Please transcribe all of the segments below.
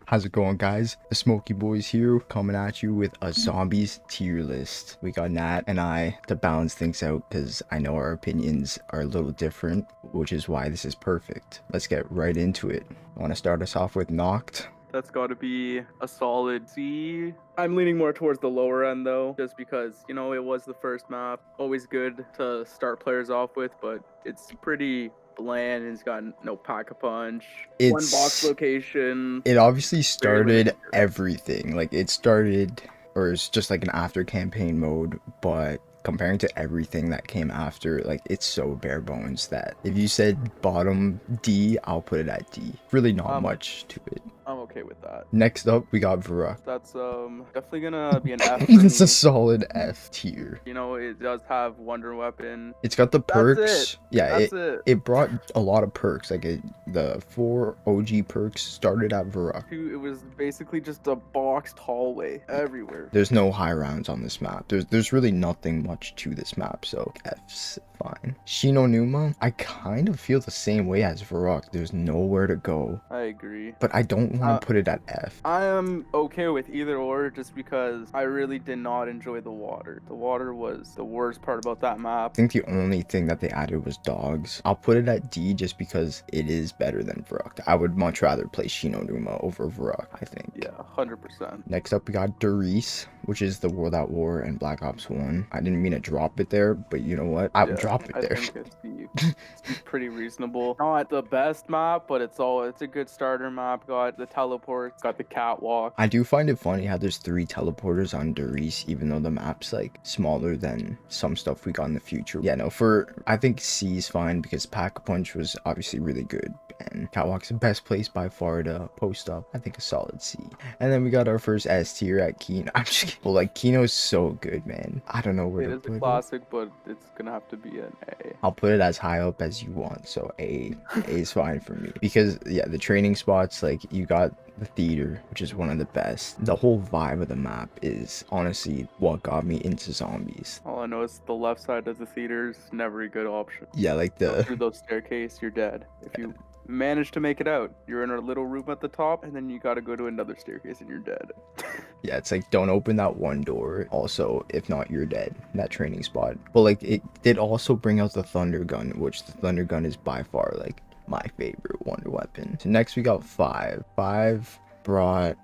How's it going, guys? The Smokey Boys here, coming at you with a zombies tier list. We got Nat and I to balance things out because I know our opinions are a little different, which is why this is perfect. Let's get right into it. I want to start us off with Knocked. That's got to be a solid C. I'm leaning more towards the lower end though, just because, it was the first map. Always good to start players off with, but it's pretty bland. It's got no pack-a-punch. One box location. It obviously Very started limited. everything. Like, it started, or it's just like an after campaign mode, but comparing to everything that came after, like, it's so bare bones that if you said bottom D, I'll put it at D. Really not much to it. I'm okay with that. Next up, we got Varuk. That's definitely gonna be an F for It's a me. solid F tier. It does have Wonder Weapon. It's got the perks. That's it. Yeah, That's it. it brought a lot of perks. Like, the 4 OG perks started at Varuk. It was basically just a boxed hallway everywhere. There's no high rounds on this map. There's really nothing much to this map, so F's fine. Shinonuma, I kind of feel the same way as Varuk. There's nowhere to go. I agree. But I don't want to put it at F. I am okay with either or, just because I really did not enjoy the water. The water was the worst part about that map. I think the only thing that they added was dogs. I'll put it at D just because it is better than Varuk. I would much rather play Shinonuma over Varuk, I think. Yeah, 100%. Next up, we got Darius, which is the World at War and Black Ops 1. I didn't mean to drop it there, but you know what? I would drop it there. I think it's pretty reasonable. Not the best map, but it's a good starter map. Got the teleports, got the catwalk. I do find it funny how there's 3 teleporters on Darius, even though the map's like smaller than some stuff we got in the future. Yeah, no, I think C is fine because Pack-a-Punch was obviously really good. And Catwalk's the best place by far to post up. I think a solid C. And then we got our first S tier at Kino. I'm just kidding. Well, like, Kino's so good, man. I don't know where to put it. It is a classic, but it's gonna have to be an A. I'll put it as high up as you want, so A is fine for me. Because, yeah, the training spots, like, you got the theater, which is one of the best. The whole vibe of the map is honestly what got me into zombies. All I know is the left side of the theater is never a good option. Yeah, like through those staircase, you're dead. If you manage to make it out, you're in a little room at the top, and then you got to go to another staircase and you're dead. Yeah, it's like, don't open that one door. Also, if not, you're dead. That training spot. But like, it did also bring out the thunder gun, which the thunder gun is by far like my favorite wonder weapon. So next we got 5. 5 brought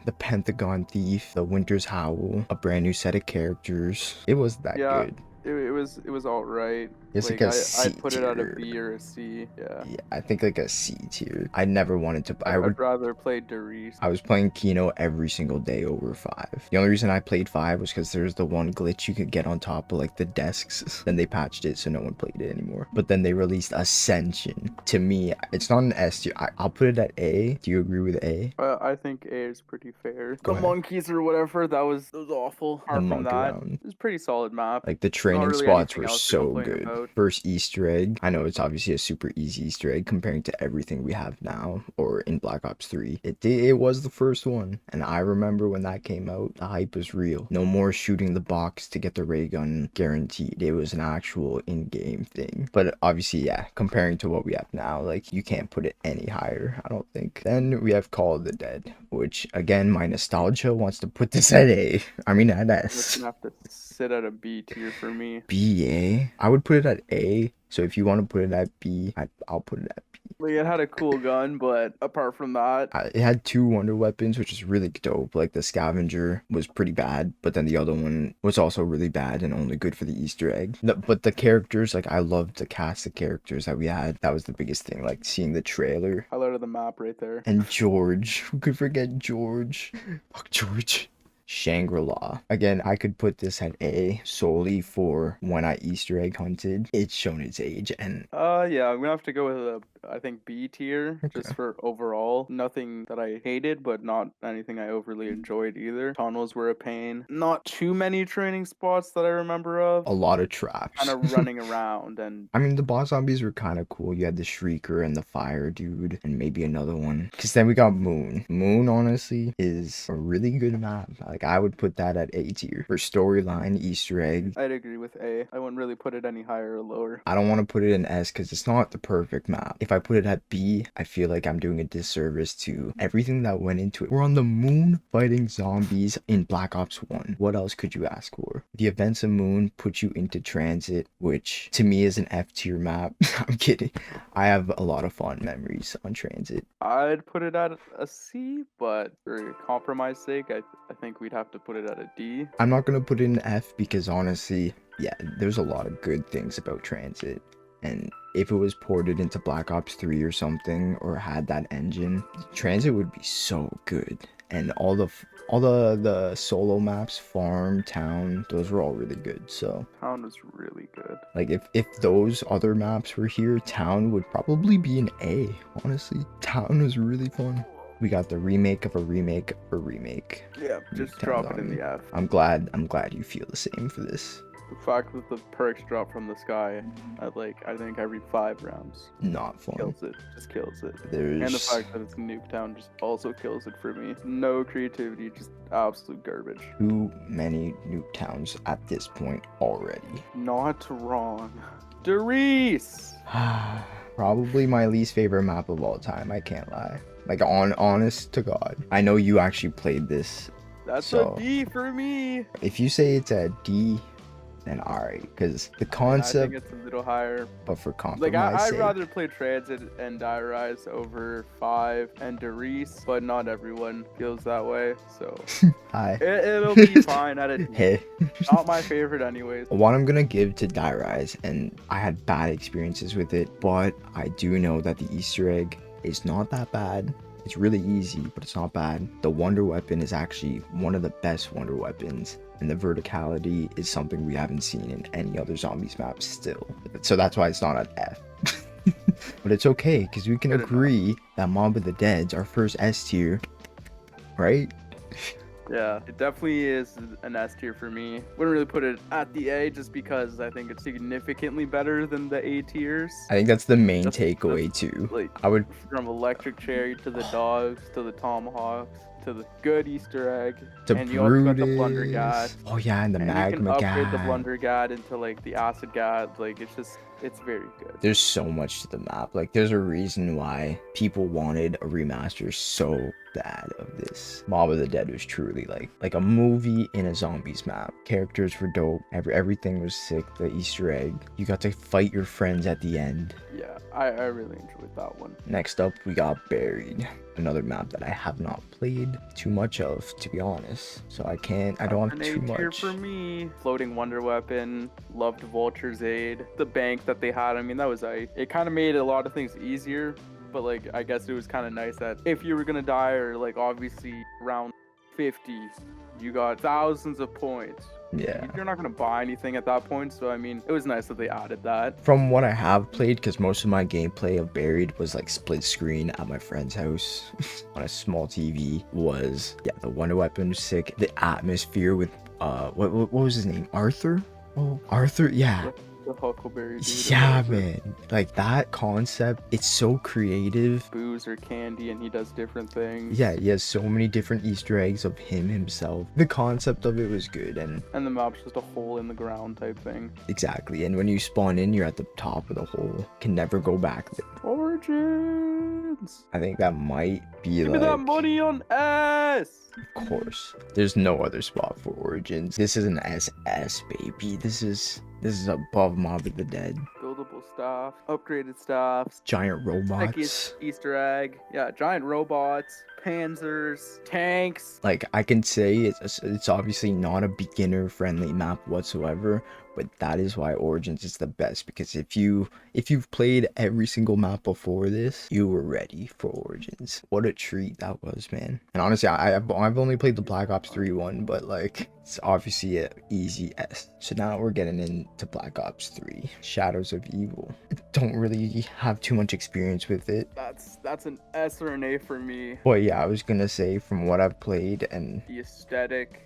the Pentagon Thief, the Winter's Howl, a brand new set of characters. It was that good. It was all right. It's like a C I'd put it at a B or a C. Yeah, I think like a C tier. I never wanted to. I'd rather play Darius. I was playing Kino every single day over 5. The only reason I played 5 was because there's the one glitch you could get on top of like the desks. Then they patched it so no one played it anymore. But then they released Ascension. To me, it's not an S tier. I'll put it at A. Do you agree with A? I think A is pretty fair. The monkeys or whatever, that was awful. Apart from that, it was a pretty solid map. Like, the training spots were so good. First Easter egg. I know it's obviously a super easy Easter egg comparing to everything we have now or in Black Ops 3. It was the first one, and I remember when that came out, the hype was real. No more shooting the box to get the ray gun guaranteed. It was an actual in-game thing. But obviously, yeah, comparing to what we have now, like, you can't put it any higher, I don't think. Then we have Call of the Dead, which again, my nostalgia wants to put this at A. I mean at S. It's gonna have to sit at a B tier for me. B, A? I would put it at A. So if you want to put it at B, I'll put it at B. Like, it had a cool gun, but apart from that, it had 2 wonder weapons, which is really dope. Like, the scavenger was pretty bad, but then the other one was also really bad and only good for the Easter egg. But the characters, like, I loved the cast of characters that we had. That was the biggest thing, like seeing the trailer. Highlight of the map right there. And George. Who could forget George? Fuck George. Shangri-La. Again, I could put this at A solely for when I Easter egg hunted. It's shown its age, and yeah, I'm gonna have to go with a I think B tier, just for overall. Nothing that I hated, but not anything I overly enjoyed either. Tunnels were a pain. Not too many training spots that I remember of. A lot of traps. Kind of running around, and I mean, the boss zombies were kind of cool. You had the Shrieker and the Fire Dude, and maybe another one. Because then we got Moon. Moon, honestly, is a really good map. Like, I would put that at A tier. For storyline, Easter egg, I'd agree with A. I wouldn't really put it any higher or lower. I don't want to put it in S because it's not the perfect map. If I I put it at B, I feel like I'm doing a disservice to everything that went into it. We're on the moon fighting zombies in Black Ops 1. What else could you ask for? The events of Moon put you into Transit, which to me is an F tier map. I'm kidding. I have a lot of fond memories on Transit. I'd put it at a C, but for compromise sake, I think we'd have to put it at a D. I'm not gonna put it in F because honestly, yeah, there's a lot of good things about Transit. And if it was ported into Black Ops 3 or something, or had that engine, Transit would be so good. And all the solo maps, farm, town, those were all really good. So Town was really good. like if those other maps were here, town would probably be an A, honestly. Town was really fun. We got the remake of a remake of a remake. Yeah, just drop it in the F. I'm glad you feel the same for this. The fact that the perks drop from the sky at like I think every 5 rounds Not fun. kills it. Just kills it. There's And the fact that it's Nuketown just also kills it for me. No creativity, just absolute garbage. too many nuke towns at this point already. Not wrong. Derice! Probably my least favorite map of all time, I can't lie. Like honest to God. I know you actually played this. That's So- a D for me. If you say it's a D, then alright. Because the I concept, think it's a little higher. but for Like compromise I'd sake, rather play Transit and Die Rise over 5 and Derice, but not everyone feels that way. So hi. it'll be fine at a D. Hey. Not my favorite anyways. What I'm gonna give to Die Rise, and I had bad experiences with it, but I do know that the Easter egg is not that bad. It's really easy, but it's not bad. The Wonder Weapon is actually one of the best Wonder Weapons, and the verticality is something we haven't seen in any other zombies map still. So that's why it's not an F. But it's okay, because we can Good enough. agree that Mob of the Dead's our first S tier, right? Yeah, it definitely is an S tier for me. Wouldn't really put it at the A just because I think it's significantly better than the A tiers. I think that's the main That's- takeaway too. Like I would from Electric Cherry to the dogs to the tomahawks to the good Easter egg, to and you also got the Brutus. Blundergat. Oh yeah, and the And you can Magma upgrade the Gat. Blundergat into like the Acid Gat. Like it's very good. There's so much to the map. Like there's a reason why people wanted a remaster so bad of this. Mob of the Dead was truly like a movie in a zombies map. Characters were dope. Everything was sick. The Easter egg. You got to fight your friends at the end. Yeah, I really enjoyed that one. Next up, we got Buried. Another map that I have not played too much of, to be honest. So I don't have An too A tier much. for me. Floating Wonder Weapon. Loved Vulture's Aid. The bank that they had. I mean, that was it kind of made a lot of things easier. But like, I guess it was kind of nice that if you were gonna die, or like obviously round 50, you got thousands of points. Yeah. You're not gonna buy anything at that point. So I mean, it was nice that they added that. From what I have played, because most of my gameplay of Buried was like split screen at my friend's house on a small TV, was the Wonder Weapon was sick. The atmosphere with what was his name? Arthur? Oh, Arthur, yeah. The Huckleberry dude. Yeah, man. Like that concept, it's so creative. Booze or candy, and he does different things. Yeah, he has so many different Easter eggs of him himself. The concept of it was good, and And the map's just a hole in the ground type thing. exactly. And when you spawn in, you're at the top of the hole. Can never go back there. Origins. I think that might be Give like, me that money on S. of course. There's no other spot for Origins. This is an SS, baby. This is above Mob of the Dead. Buildable stuff, upgraded stuff, Giant robots. second Easter egg. Yeah, giant robots, panzers, tanks. Like I can say it's obviously not a beginner friendly map whatsoever, but that is why Origins is the best, because if you've played every single map before this, you were ready for Origins. What a treat that was, man. And honestly, I've only played the Black Ops 3 one, but like it's obviously an easy S. So now we're getting into Black Ops 3, Shadows of Evil. Don't really have too much experience with it. That's an S or an A for me. But yeah, I was gonna say from what I've played and The aesthetic.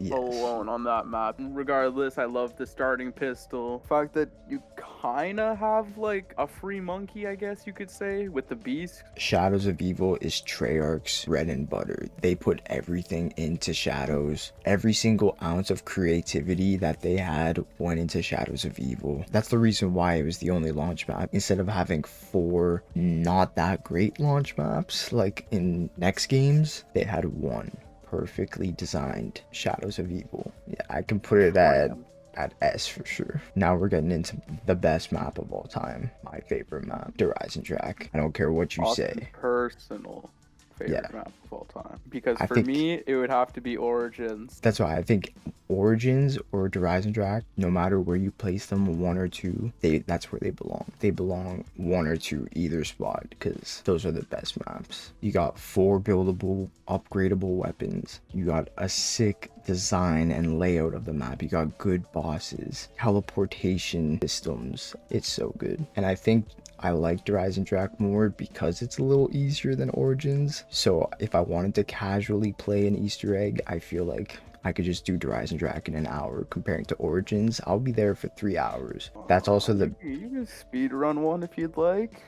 Yes. alone on that map. Regardless, I love the starting pistol. The fact that you kind of have like a free monkey, I guess you could say, with the beast. Shadows of Evil is Treyarch's bread and butter. They put everything into Shadows. Every single ounce of creativity that they had went into Shadows of Evil. That's the reason why it was the only launch map. Instead of having 4 not that great launch maps like in next games, they had 1 perfectly designed Shadows of Evil. Yeah, I can put it at S for sure. Now we're getting into the best map of all time. My favorite map, Horizon-Track. I don't care what you say. Personal favorite map of all time. Because I for think me, it would have to be Origins. that's why I think Origins or Horizon-Track, no matter where you place them, 1 or 2, that's where they belong. They belong 1 or 2 either spot because those are the best maps. You got 4 buildable, upgradable weapons. You got a sick design and layout of the map. You got good bosses, teleportation systems. It's so good. And I think I like Horizon-Track more because it's a little easier than Origins. So if I wanted to casually play an Easter egg, I feel like I could just do Horizon-Track in an hour. Comparing to Origins, I'll be there for 3 hours. That's also the You can speed run one if you'd like.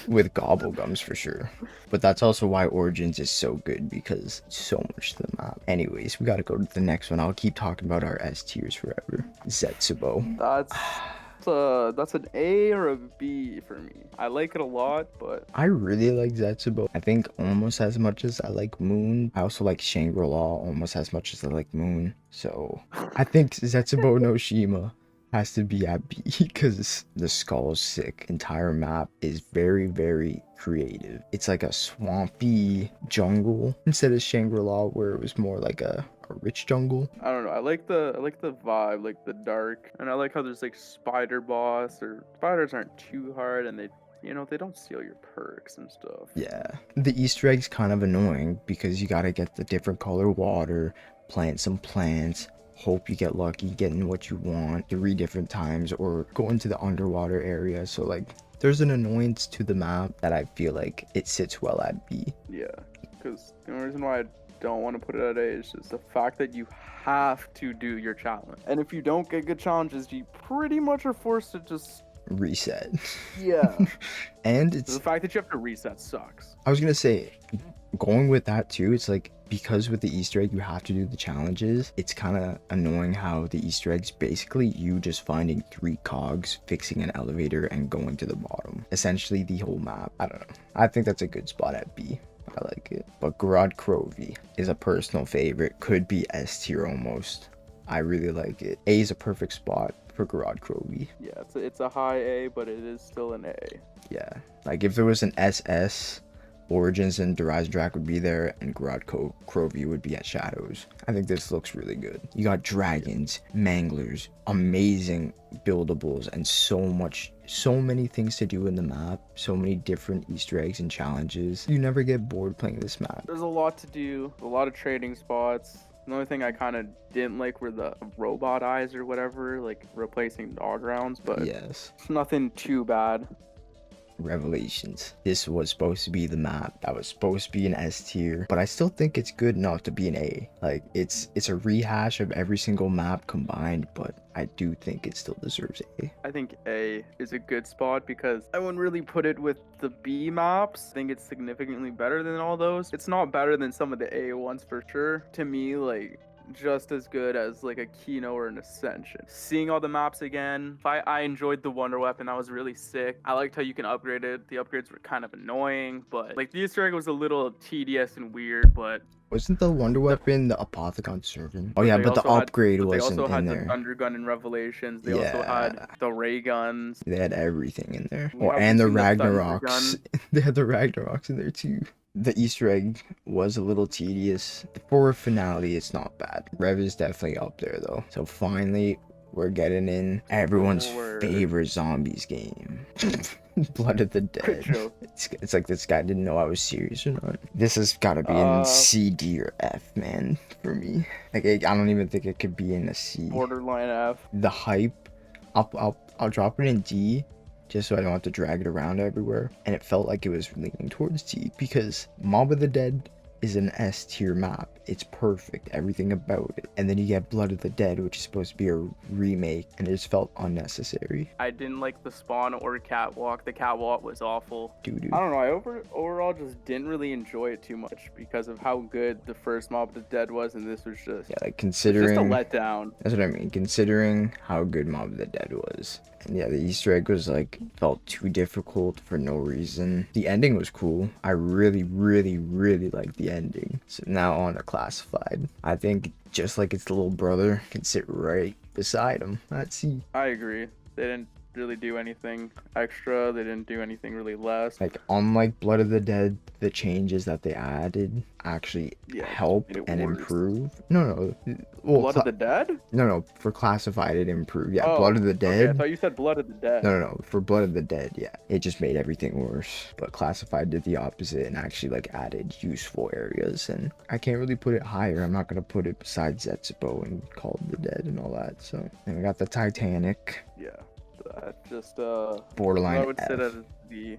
with gobblegums for sure. But that's also why Origins is so good because so much to the map. Anyways, we gotta go to the next one. I'll keep talking about our S tiers forever. Zetsubo. That's an A or a B for me. I like it a lot, but I really like Zetsubo. I think almost as much as I like Moon. I also like Shangri-La almost as much as I like Moon. So I think Zetsubo no Shima has to be at B because the skull's sick. Entire map is very, very creative. It's like a swampy jungle instead of Shangri-La where it was more like a rich jungle. I don't know. I like the vibe, like the dark, and I like how there's like spider boss, or spiders aren't too hard, and they don't steal your perks and stuff. Yeah, the Easter egg's kind of annoying because you gotta get the different color water, plant some plants, hope you get lucky getting what you want 3 different times, or go into the underwater area. So like there's an annoyance to the map that I feel like it sits well at B. Yeah, because the only reason why I don't want to put it at A is just the fact that you have to do your challenge, and if you don't get good challenges, you pretty much are forced to just reset. Yeah. And it's the fact that you have to reset sucks. I was gonna say, going with that too, it's like because with the Easter egg you have to do the challenges, it's kind of annoying how the Easter egg's basically you just finding 3 cogs, fixing an elevator, and going to the bottom. Essentially the whole map. I don't know. I think that's a good spot at B. I like it. But Garad Krovi is a personal favorite. Could be S tier almost. I really like it. A is a perfect spot for Garad Krovi. Yeah, it's a high A, but it is still an A. Yeah. Like if there was an SS, Origins and Horizon-Track would be there, and Garad Krovi would be at Shadows. I think this looks really good. You got dragons, manglers, amazing buildables, and so many things to do in the map. So many different Easter eggs and challenges. You never get bored playing this map. There's a lot to do, a lot of trading spots. The only thing I kind of didn't like were the robot eyes or whatever, like replacing dog rounds, but yes, it's nothing too bad. Revelations. This was supposed to be the map that was supposed to be an S tier, but I still think it's good enough to be an A. Like it's a rehash of every single map combined, but I do think it still deserves A. I think A is a good spot because I wouldn't really put it with the B maps. I think it's significantly better than all those. It's not better than some of the A ones for sure. To me, like, just as good as like a Kino or an Ascension. Seeing all the maps again, I enjoyed the Wonder Weapon. That was really sick. I liked how you can upgrade it. The upgrades were kind of annoying, but like the Easter egg was a little tedious and weird, but wasn't the Wonder Weapon the Apothicon servant? Oh yeah, but the upgrade wasn't in there. They also had the Thunder Gun in Revelations. They also had the ray guns. They had everything in there. Oh, and the Ragnaroks. They had the Ragnaroks in there too. The Easter egg was a little tedious. For a finale, it's not bad. Rev is definitely up there though. So finally, we're getting in everyone's favorite zombies game. Blood of the Dead. It's like this guy didn't know I was serious or not. This has got to be in C, D, or F, man, for me. Like I don't even think it could be in a C. Borderline F. The hype, I'll drop it in D, just so I don't have to drag it around everywhere. And it felt like it was leaning towards D because Mob of the Dead is an S tier map. It's perfect, everything about it. And then you get Blood of the Dead, which is supposed to be a remake, and it just felt unnecessary. I didn't like the spawn or catwalk. The catwalk was awful. Doo-doo. I don't know. I overall just didn't really enjoy it too much because of how good the first Mob of the Dead was, and this was just considering just a letdown. That's what I mean. Considering how good Mob of the Dead was. And yeah, the Easter egg was felt too difficult for no reason. The ending was cool. I really liked the ending. So now on to Classified. I think just like its little brother can sit right beside him. Let's see. I agree. They didn't really do anything extra. They didn't do anything really less. Unlike Blood of the Dead, the changes that they added actually help and improve. No. Well, Blood of the Dead? No. For Classified, it improved. Yeah, Blood of the Dead. Okay, I thought you said Blood of the Dead. No. For Blood of the Dead, yeah, it just made everything worse. But Classified did the opposite and actually added useful areas. And I can't really put it higher. I'm not gonna put it beside Zetsubo and Call of the Dead and all that. So then we got the Titanic. Yeah. Just borderline I would F. sit at a D.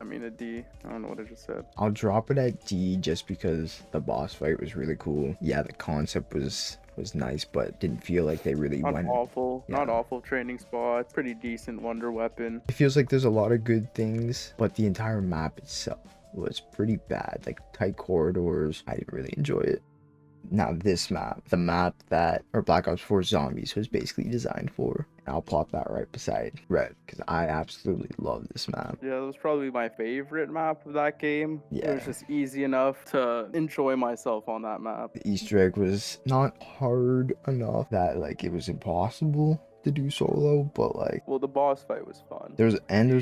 I mean a D. I don't know what I just said. I'll drop it at D just because the boss fight was really cool. Yeah, the concept was nice, but didn't feel like they really not went awful. Not awful training spot. Pretty decent wonder weapon. It feels like there's a lot of good things, but the entire map itself was pretty bad. Tight corridors. I didn't really enjoy it. Now this map, the map that Black Ops 4 Zombies was basically designed for. I'll plop that right beside Red because I absolutely love this map. Yeah, that was probably my favorite map of that game. Yeah. It was just easy enough to enjoy myself on that map. The Easter egg was not hard enough that it was impossible to do solo, but well, the boss fight was fun. There's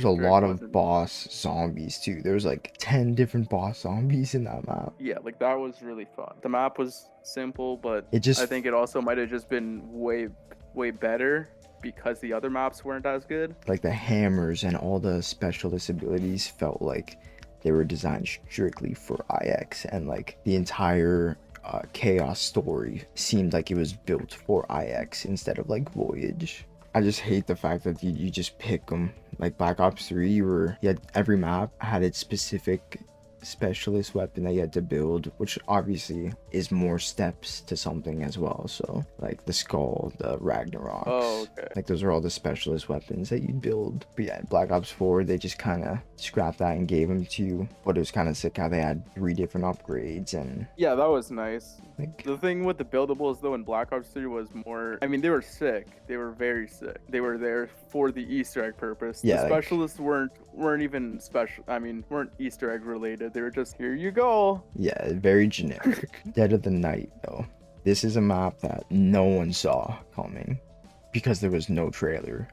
a lot of boss zombies too. There's 10 different boss zombies in that map. Yeah, that was really fun. The map was simple, but I think it also might have just been way better because the other maps weren't as good. The hammers and all the specialist abilities felt like they were designed strictly for IX, and the entire chaos story seemed like it was built for IX instead of Voyage. I just hate the fact that you just pick them. Black Ops 3, every map had its specific specialist weapon that you had to build, which obviously is more steps to something as well. So the skull, the Ragnaroks, okay. Those are all the specialist weapons that you'd build. But yeah, Black Ops 4, they just kind of scrapped that and gave them to you, but it was kind of sick how they had 3 different upgrades. And yeah, that was nice. The thing with the buildables though in Black Ops 3 was more, I mean, they were sick. They were very sick. They were there for the Easter egg purpose. Yeah, the specialists weren't even special. I mean, weren't Easter egg related. They were just, here you go. Yeah, very generic. Dead of the Night though. This is a map that no one saw coming because there was no trailer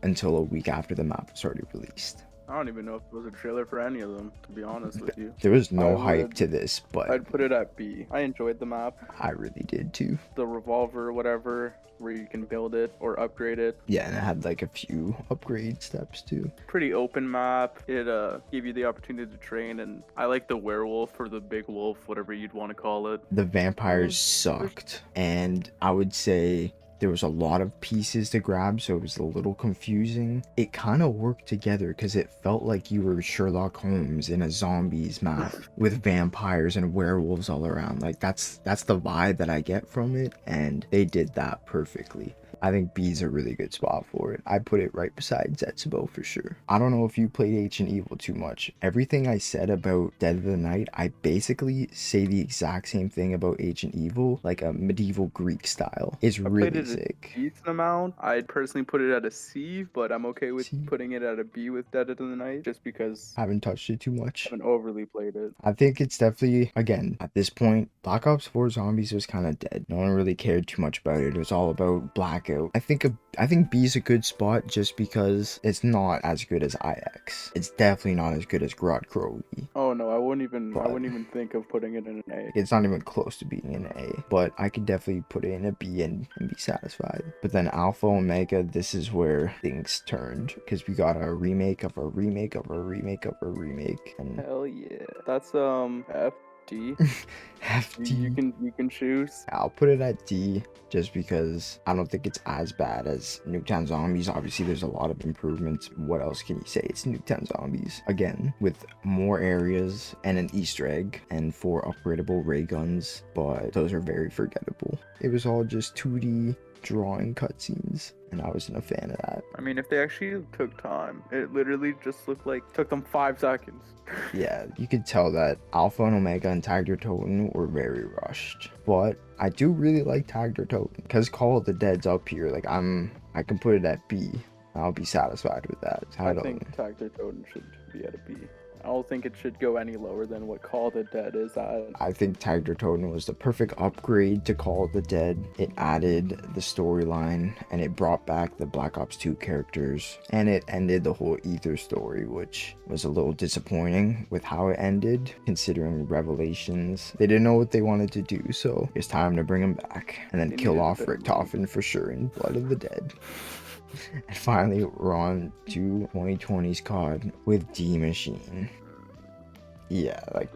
until a week after the map was already released. I don't even know if there was a trailer for any of them, to be honest with you. There was no hype to this, but I'd put it at B. I enjoyed the map. I really did too. The revolver or whatever, where you can build it or upgrade it. Yeah, and it had a few upgrade steps too. Pretty open map. It gave you the opportunity to train, and I like the werewolf or the big wolf, whatever you'd want to call it. The vampires sucked, and I would say there was a lot of pieces to grab, so it was a little confusing. It kind of worked together because it felt like you were Sherlock Holmes in a zombies map with vampires and werewolves all around. That's the vibe that I get from it, and they did that perfectly. I think B's a really good spot for it. I put it right beside Zetsubo for sure. I don't know if you played Ancient Evil too much. Everything I said about Dead of the Night, I basically say the exact same thing about Ancient Evil, a medieval Greek style. It's really sick. A decent amount. I'd personally put it at a C, but I'm okay with putting it at a B with Dead of the Night just because I haven't touched it too much. I haven't overly played it. I think it's definitely, again, at this point, Black Ops 4 Zombies was kind of dead. No one really cared too much about it. It was all about Blackout. I think B is a good spot just because it's not as good as IX. It's definitely not as good as Grod Krogi. Oh no, I wouldn't even think of putting it in an A. It's not even close to being an A, but I could definitely put it in a B and be satisfied. But then Alpha Omega, this is where things turned because we got a remake of a remake of a remake of a remake. And hell yeah, that's F. D. You FD. can choose. I'll put it at D just because I don't think it's as bad as Nuketown Zombies. Obviously, there's a lot of improvements. What else can you say? It's Nuketown Zombies. Again, with more areas and an Easter egg and 4 upgradable ray guns, but those are very forgettable. It was all just 2D drawing cutscenes, and I wasn't a fan of that. I mean, if they actually took time, it literally just looked like took them 5 seconds. Yeah, you could tell that Alpha and Omega and Tiger Totem were very rushed. But I do really like Tiger Totem because Call of the Dead's up here. Like I can put it at B. I'll be satisfied with that. I think Tiger Totem should be at a B. I don't think it should go any lower than what Call of the Dead is at. I think Tiger Totem was the perfect upgrade to Call of the Dead. It added the storyline and it brought back the Black Ops 2 characters, and it ended the whole Ether story, which was a little disappointing with how it ended, considering Revelations. They didn't know what they wanted to do, so it's time to bring him back and then kill off Richtofen for sure in Blood of the Dead. And finally, we're on to 2020's COD with D Machine. Yeah, like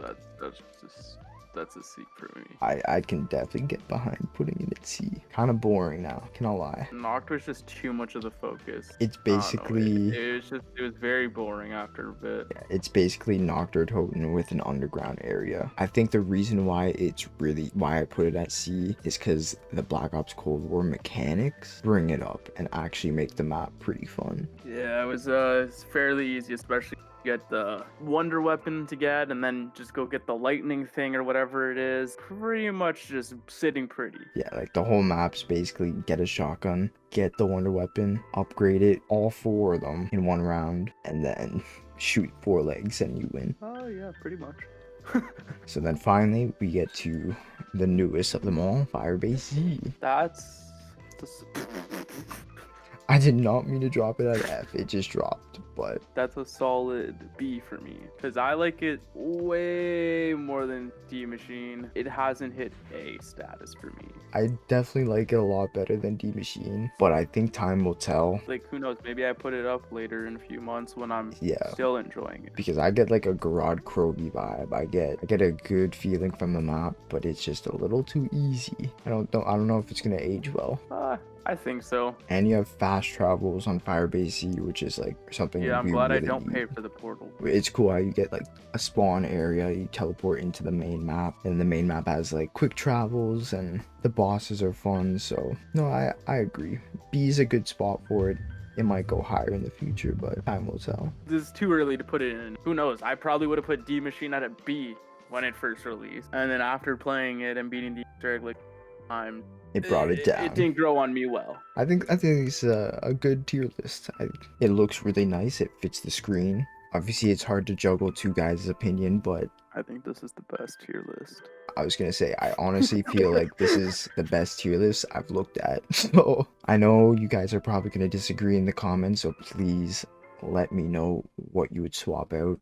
that's a C for me. I can definitely get behind putting it at C. Kind of boring now, can I lie? Noct was just too much of the focus. It's basically it was very boring after a bit. Yeah, it's basically Nocturne Totem with an underground area. I think the reason why I put it at C is because the Black Ops Cold War mechanics bring it up and actually make the map pretty fun. Yeah, it was it's fairly easy, especially get the wonder weapon to get and then just go get the lightning thing or whatever it is. Pretty much just sitting pretty. Yeah, like the whole map's basically get a shotgun, get the wonder weapon, upgrade it, all 4 of them in one round, and then shoot 4 legs and you win. Oh yeah, pretty much. So then finally we get to the newest of them all, Firebase Z. That's I did not mean to drop it at F, it just dropped, but that's a solid B for me because I like it way more than D Machine. It hasn't hit A status for me. I definitely like it a lot better than D Machine, but I think time will tell. Like, who knows, maybe I put it up later in a few months when I'm still enjoying it. Because I get like a Garage Kroby vibe. I get a good feeling from the map, but it's just a little too easy. I don't know if it's gonna age well. I think so. And you have fast travels on Firebase Z, which is like something. Yeah, I'm glad really I don't pay for the portal. It's cool how you get like a spawn area, you teleport into the main map, and the main map has like quick travels and the bosses are fun. So no, I agree. B is a good spot for it. It might go higher in the future, but time will tell. This is too early to put it in. Who knows? I probably would have put D Machine at a B when it first released, and then after playing it and beating the Easter egg like time, it brought it down. It didn't grow on me well. I think it's a good tier list. It looks really nice. It fits the screen. Obviously, it's hard to juggle 2 guys' opinion, but I think this is the best tier list. I was gonna say, I honestly feel like this is the best tier list I've looked at. So I know you guys are probably gonna disagree in the comments, so please let me know what you would swap out.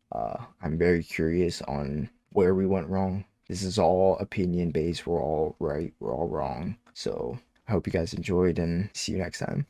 I'm very curious on where we went wrong. This is all opinion based. We're all right, we're all wrong. So I hope you guys enjoyed and see you next time.